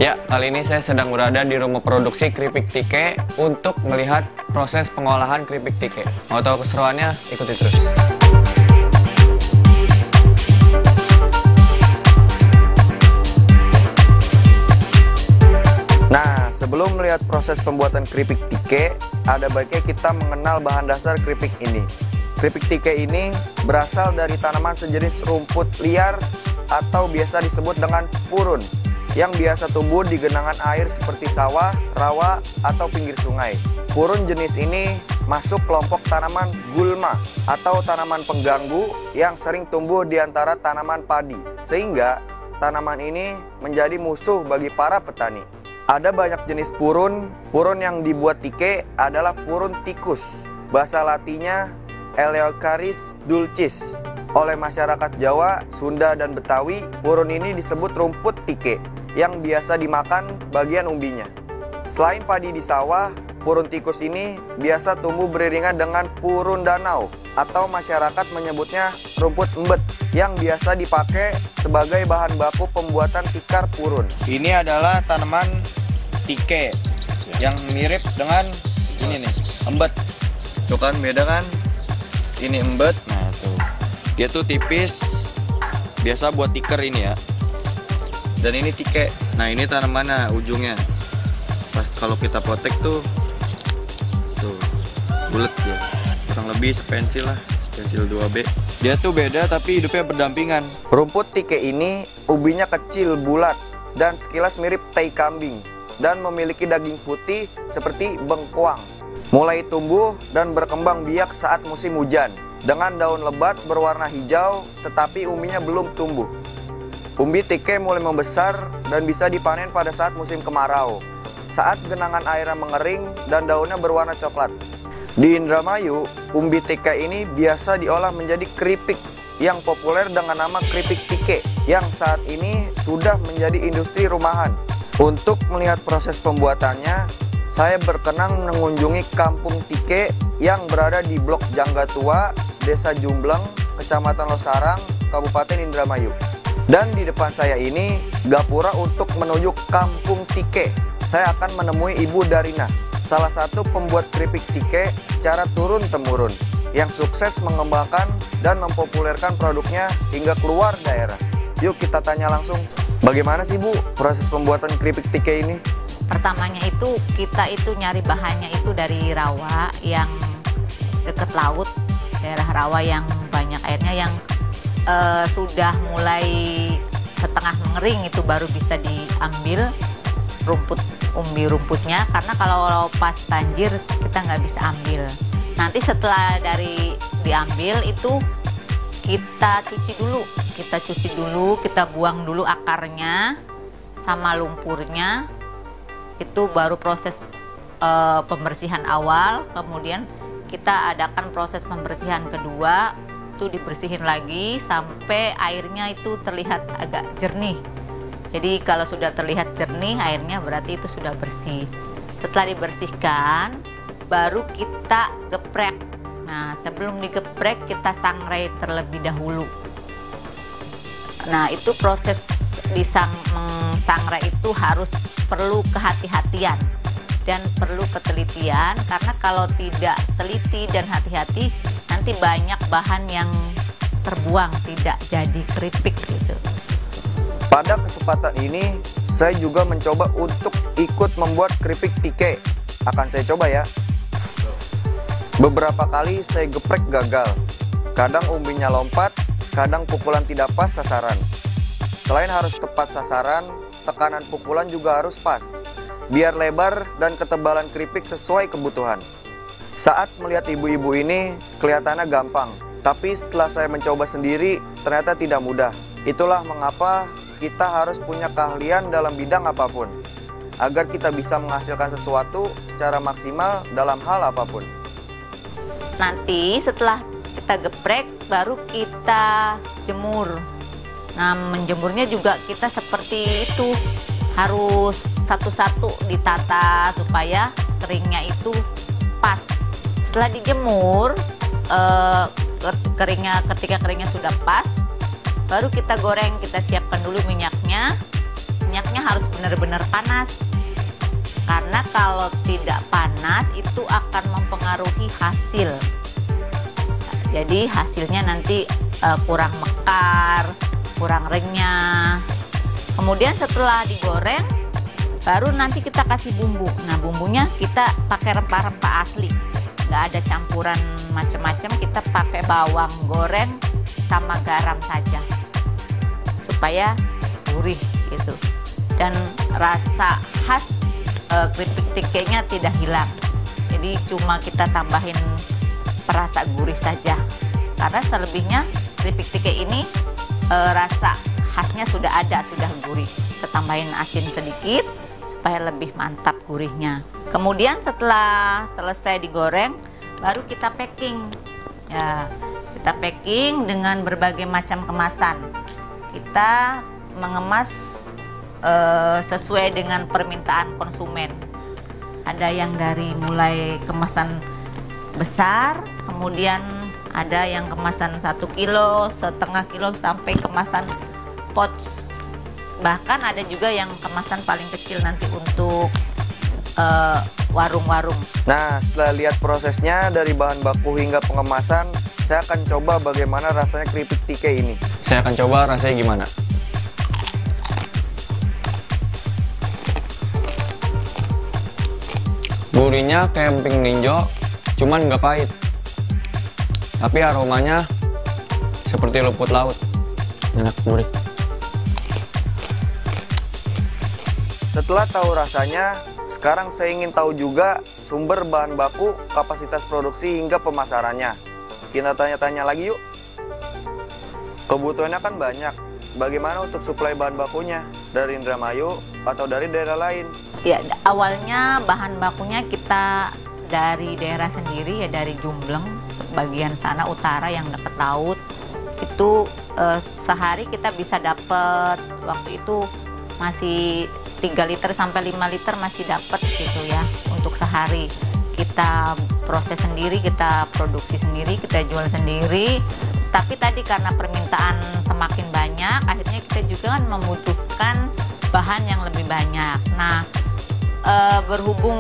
Ya, kali ini saya sedang berada di rumah produksi keripik tike untuk melihat proses pengolahan keripik tike. Mau tahu keseruannya? Ikuti terus. Nah, sebelum melihat proses pembuatan keripik tike, ada baiknya kita mengenal bahan dasar keripik ini. Keripik tike ini berasal dari tanaman sejenis rumput liar atau biasa disebut dengan purun, yang biasa tumbuh di genangan air seperti sawah, rawa, atau pinggir sungai. Purun jenis ini masuk kelompok tanaman gulma atau tanaman pengganggu yang sering tumbuh di antara tanaman padi, sehingga tanaman ini menjadi musuh bagi para petani. Ada banyak jenis purun. Purun yang dibuat tike adalah purun tikus. Bahasa Latinnya Eleocharis dulcis. Oleh masyarakat Jawa, Sunda, dan Betawi, purun ini disebut rumput tike yang biasa dimakan bagian umbinya. Selain padi di sawah, purun tikus ini biasa tumbuh beriringan dengan purun danau atau masyarakat menyebutnya rumput embet yang biasa dipakai sebagai bahan baku pembuatan tikar purun. Ini adalah tanaman tike yang mirip dengan ini nih, embet. Tuh kan beda kan? Ini embet. Nah, tuh. Dia tuh tipis, biasa buat tikar ini ya. Dan ini tike. Nah, ini tanamannya ujungnya. Pas kalau kita potek tuh bulat ya. Kurang lebih sepensil lah, pensil 2B. Dia tuh beda tapi hidupnya berdampingan. Rumput tike ini ubinya kecil, bulat, dan sekilas mirip tai kambing, dan memiliki daging putih seperti bengkoang. Mulai tumbuh dan berkembang biak saat musim hujan, dengan daun lebat berwarna hijau tetapi umbinya belum tumbuh. Umbi tike mulai membesar dan bisa dipanen pada saat musim kemarau, saat genangan airnya mengering dan daunnya berwarna coklat. Di Indramayu, umbi tike ini biasa diolah menjadi keripik yang populer dengan nama keripik tike, yang saat ini sudah menjadi industri rumahan. Untuk melihat proses pembuatannya, saya berkenan mengunjungi kampung tike yang berada di Blok Jangga Tua, Desa Jumbleng, Kecamatan Losarang, Kabupaten Indramayu. Dan di depan saya ini gapura untuk menuju kampung tike. Saya akan menemui Ibu Darina, salah satu pembuat keripik tike secara turun-temurun, yang sukses mengembangkan dan mempopulerkan produknya hingga keluar daerah. Yuk kita tanya langsung, bagaimana sih Bu proses pembuatan keripik tike ini? Pertamanya itu kita nyari bahannya itu dari rawa yang dekat laut, daerah rawa yang banyak airnya, yang sudah mulai setengah mengering, itu baru bisa diambil umbi rumputnya, karena kalau pas banjir kita nggak bisa ambil. Nanti setelah diambil itu kita cuci dulu, kita buang dulu akarnya sama lumpurnya. Itu baru proses pembersihan awal. Kemudian kita adakan proses pembersihan kedua, itu dibersihin lagi sampai airnya itu terlihat agak jernih. Jadi kalau sudah terlihat jernih airnya, berarti itu sudah bersih. Setelah dibersihkan, baru kita geprek. Nah, sebelum digeprek kita sangrai terlebih dahulu. Nah, itu proses sangrai itu perlu kehati-hatian dan perlu ketelitian, karena kalau tidak teliti dan hati-hati nanti banyak bahan yang terbuang, tidak jadi keripik gitu. Pada kesempatan ini saya juga mencoba untuk ikut membuat keripik tike. Akan saya coba ya. Beberapa kali saya geprek gagal. Kadang umbinya lompat, kadang pukulan tidak pas sasaran. Selain harus tepat sasaran, tekanan pukulan juga harus pas, biar lebar dan ketebalan keripik sesuai kebutuhan. Saat melihat ibu-ibu ini kelihatannya gampang, tapi setelah saya mencoba sendiri ternyata tidak mudah. Itulah mengapa kita harus punya keahlian dalam bidang apapun, agar kita bisa menghasilkan sesuatu secara maksimal dalam hal apapun. Nanti setelah kita geprek baru kita jemur. Nah, menjemurnya juga kita seperti itu, harus satu-satu ditata supaya keringnya itu pas. Setelah dijemur, ketika keringnya sudah pas, baru kita goreng. Kita siapkan dulu minyaknya. minyaknya harus benar-benar panas. Karena kalau tidak panas itu akan mempengaruhi hasil. Jadi hasilnya nanti kurang mekar, kurang renyah. Kemudian setelah digoreng, baru nanti kita kasih bumbu. Nah, bumbunya kita pakai rempah-rempah asli. Nggak ada campuran macam-macam, kita pakai bawang goreng sama garam saja. Supaya gurih gitu. Dan rasa khas keripik tikenya tidak hilang. Jadi cuma kita tambahin perasa gurih saja. Karena selebihnya keripik tike ini rasa khasnya sudah ada, sudah gurih. Kita tambahin asin sedikit supaya lebih mantap gurihnya. Kemudian setelah selesai digoreng, baru kita packing. Ya, kita packing dengan berbagai macam kemasan. Kita mengemas sesuai dengan permintaan konsumen. Ada yang dari mulai kemasan besar, kemudian ada yang kemasan 1 kilo, setengah kilo, sampai kemasan pouch. Bahkan ada juga yang kemasan paling kecil nanti untuk warung-warung. Nah, setelah lihat prosesnya dari bahan baku hingga pengemasan, saya akan coba bagaimana rasanya keripik tike ini. Saya akan coba rasanya gimana. Gurihnya kayak emping ninjo, cuman nggak pahit. Tapi aromanya seperti rumput laut. Enak, gurih. Setelah tahu rasanya, sekarang saya ingin tahu juga sumber bahan baku, kapasitas produksi hingga pemasarannya. Kita tanya-tanya lagi yuk. Kebutuhannya kan banyak. Bagaimana untuk suplai bahan bakunya? Dari Indramayu atau dari daerah lain? Ya, awalnya bahan bakunya kita dari daerah sendiri, ya dari Jumbleng, bagian sana utara yang dekat laut. Itu sehari kita bisa dapat, waktu itu masih 3 liter sampai 5 liter masih dapat gitu ya, untuk sehari. Kita proses sendiri, kita produksi sendiri, kita jual sendiri. Tapi tadi karena permintaan semakin banyak, akhirnya kita juga kan membutuhkan bahan yang lebih banyak. Nah, berhubung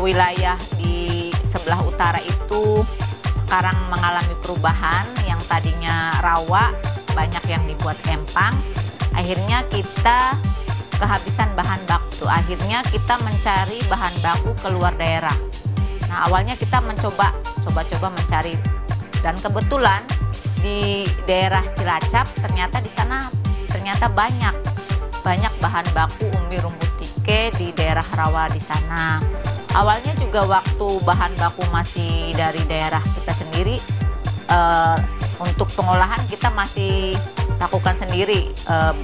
wilayah di sebelah utara itu sekarang mengalami perubahan, yang tadinya rawa banyak yang dibuat empang, akhirnya kita kehabisan bahan baku. Akhirnya kita mencari bahan baku keluar daerah. Nah, awalnya kita coba mencari, dan kebetulan di daerah Cilacap ternyata di sana banyak bahan baku umbi rumput tike di daerah rawa di sana. Awalnya juga waktu bahan baku masih dari daerah kita sendiri, untuk pengolahan kita masih lakukan sendiri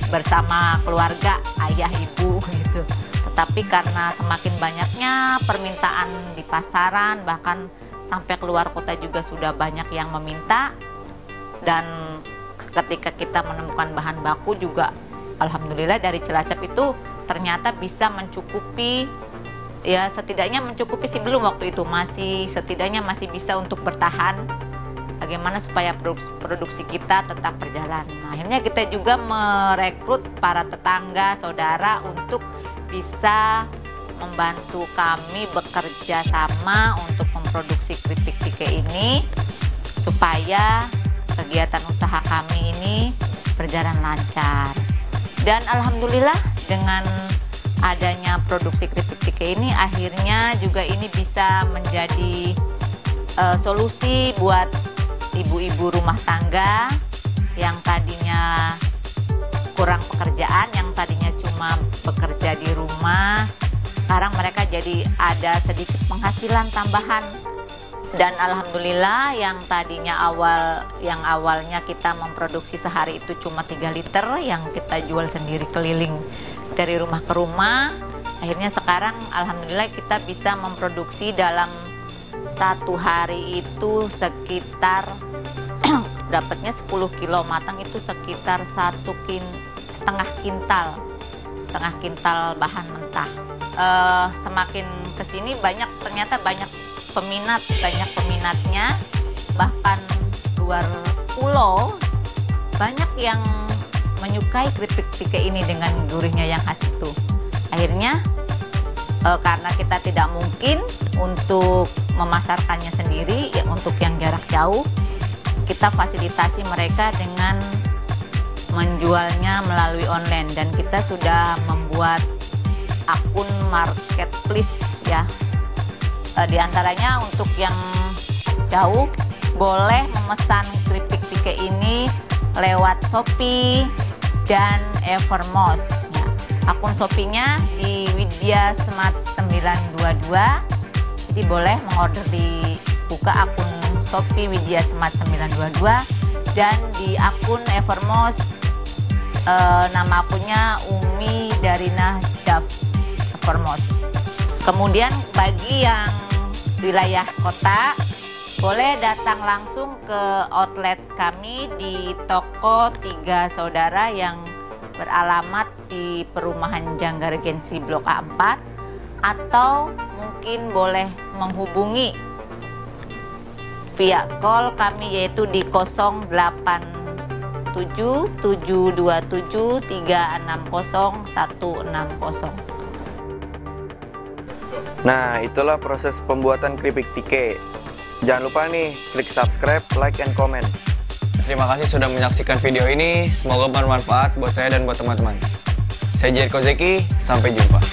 bersama keluarga, ayah, ibu gitu. Tetapi karena semakin banyaknya permintaan di pasaran, bahkan sampai keluar kota juga sudah banyak yang meminta. Dan ketika kita menemukan bahan baku juga, alhamdulillah dari Cilacap itu ternyata bisa mencukupi, ya setidaknya mencukupi sih, belum waktu itu, setidaknya masih bisa untuk bertahan. Bagaimana supaya produksi kita tetap berjalan. Nah, akhirnya kita juga merekrut para tetangga, saudara untuk bisa membantu kami bekerja sama untuk memproduksi keripik tike ini, supaya kegiatan usaha kami ini berjalan lancar. Dan alhamdulillah dengan adanya produksi keripik tike ini, akhirnya juga ini bisa menjadi solusi buat ibu-ibu rumah tangga yang tadinya kurang pekerjaan, yang tadinya cuma bekerja di rumah, sekarang mereka jadi ada sedikit penghasilan tambahan. Dan alhamdulillah yang tadinya awalnya kita memproduksi sehari itu cuma 3 liter yang kita jual sendiri keliling dari rumah ke rumah, akhirnya sekarang alhamdulillah kita bisa memproduksi dalam 1 hari itu sekitar dapatnya 10 kilo matang, itu sekitar 1,5 kintal bahan mentah. Semakin kesini ternyata banyak peminatnya, bahkan luar pulau banyak yang menyukai keripik tike ini dengan gurihnya yang khas itu. Akhirnya karena kita tidak mungkin untuk memasarkannya sendiri ya, untuk yang jarak jauh, kita fasilitasi mereka dengan menjualnya melalui online, dan kita sudah membuat akun marketplace ya. Di antaranya untuk yang jauh boleh memesan keripik tike ini lewat Shopee dan Evermost. Ya. Akun Shopee-nya di Widya Smart 922. Jadi boleh mengorder buka akun Shopee Widya Smart 922, dan di akun Evermost nama akunnya Umi Darina Dav Evermost. Kemudian bagi yang wilayah kota boleh datang langsung ke outlet kami di toko Tiga Saudara yang beralamat di Perumahan Jangga Regensi Blok A4, atau mungkin boleh menghubungi via call kami yaitu di 087 727 360 160. Nah, itulah proses pembuatan keripik tike. Jangan lupa nih, klik subscribe, like, and comment. Terima kasih sudah menyaksikan video ini. Semoga bermanfaat buat saya dan buat teman-teman. Saya Jericho Zeki, sampai jumpa.